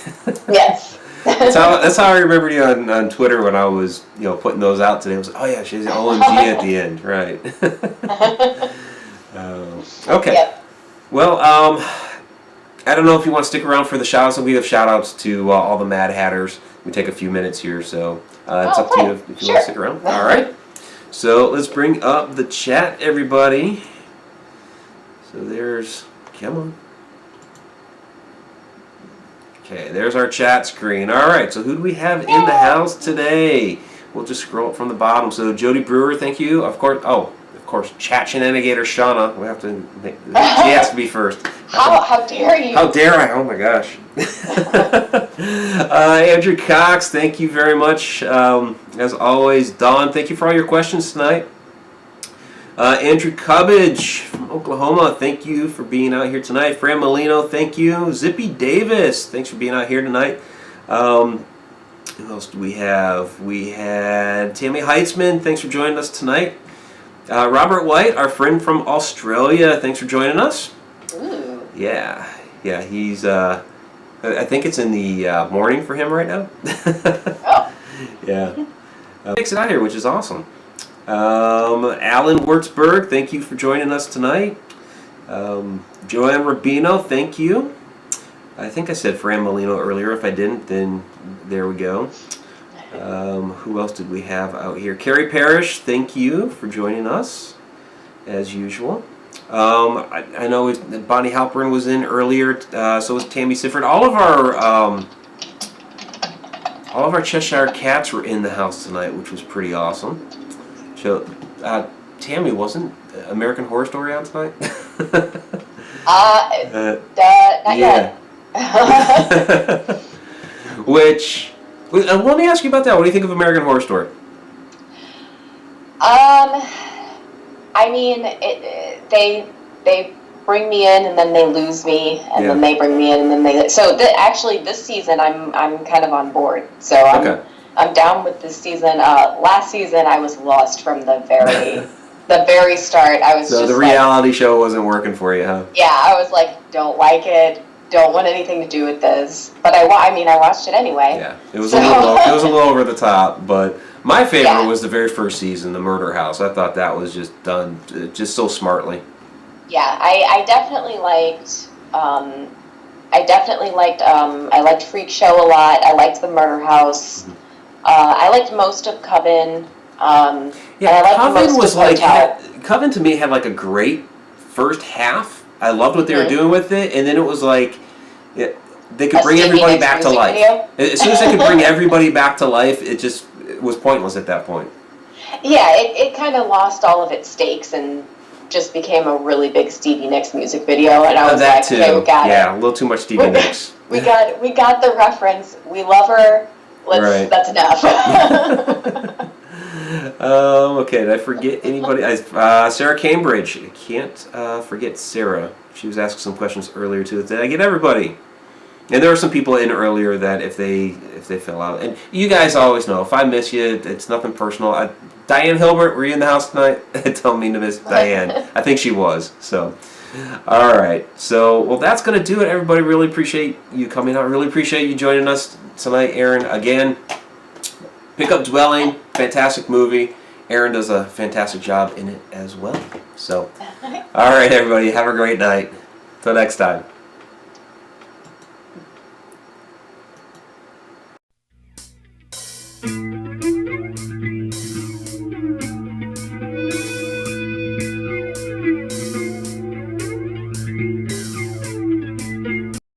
Yes. That's how I remembered you on Twitter when I was putting those out today. I was like, oh yeah, she's OMG at the end, right? Okay. Yep. Well, I don't know if you want to stick around for the shout outs. We have shout outs to all the Mad Hatters. We take a few minutes here, so it's up to you if you want to stick around. All right. So let's bring up the chat, everybody. So come on. Okay, there's our chat screen. All right, so who do we have in the house today? We'll just scroll up from the bottom. So Jody Brewer, thank you. Of course, course, chat Shananigator Shana. We have to. She has to be first. How dare you? How dare I? Oh my gosh. Andrew Cox, thank you very much. As always, Don, thank you for all your questions tonight. Andrew Cubbage from Oklahoma, thank you for being out here tonight. Fran Molino, thank you. Zippy Davis, thanks for being out here tonight. Who else do we have? We had Tammy Heitzman, thanks for joining us tonight. Robert White, our friend from Australia, thanks for joining us. Ooh. Yeah, he's, I think it's in the morning for him right now. Oh. Yeah. Makes it out here, which is awesome. Alan Wurtzberg, thank you for joining us tonight. Joanne Rubino, thank you. I think I said Fran Molino earlier. If I didn't, then there we go. Who else did we have out here? Carrie Parrish, thank you for joining us, as usual. I know Bonnie Halpern was in earlier, so was Tammy Sifford. All of our Cheshire Cats were in the house tonight, which was pretty awesome. So, Tammy, wasn't American Horror Story on tonight? Not yet. Which, let me ask you about that. What do you think of American Horror Story? I mean, they bring me in and then they lose me, and then they bring me in and then they. So actually, this season I'm kind of on board. So I'm down with this season. Last season I was lost from the very start. I was so just the reality show wasn't working for you, huh? Yeah, I was like, don't like it. Don't want anything to do with this. But I watched it anyway. Yeah, it was a little over the top, but my favorite was the very first season, the Murder House. I thought that was just done just so smartly. Yeah, I definitely liked. I liked Freak Show a lot. I liked the Murder House. Mm-hmm. I liked most of Coven. And I liked Coven most of Coven to me had like a great first half. I loved what they were doing with it, and then it was like they could bring everybody back to life. As soon as they could bring everybody back to life, it was pointless at that point. Yeah, it kind of lost all of its stakes and just became a really big Stevie Nicks music video, and I was like, too. Okay, we got it. Yeah, a little too much Stevie Nicks. We got the reference. We love her. That's enough. Okay, did I forget anybody? Sarah Cambridge. I can't forget Sarah. She was asking some questions earlier too. Did I get everybody? And there were some people in earlier that if they fell out, and you guys always know if I miss you, it's nothing personal. Diane Hilbert, were you in the house tonight? Don't mean to miss Diane. I think she was. So, all right. So, well, that's gonna do it. Everybody, really appreciate you coming out. Really appreciate you joining us tonight, Erin. Again, Pick Up Dwelling, fantastic movie. Erin does a fantastic job in it as well. So, all right, everybody, have a great night. Till next time.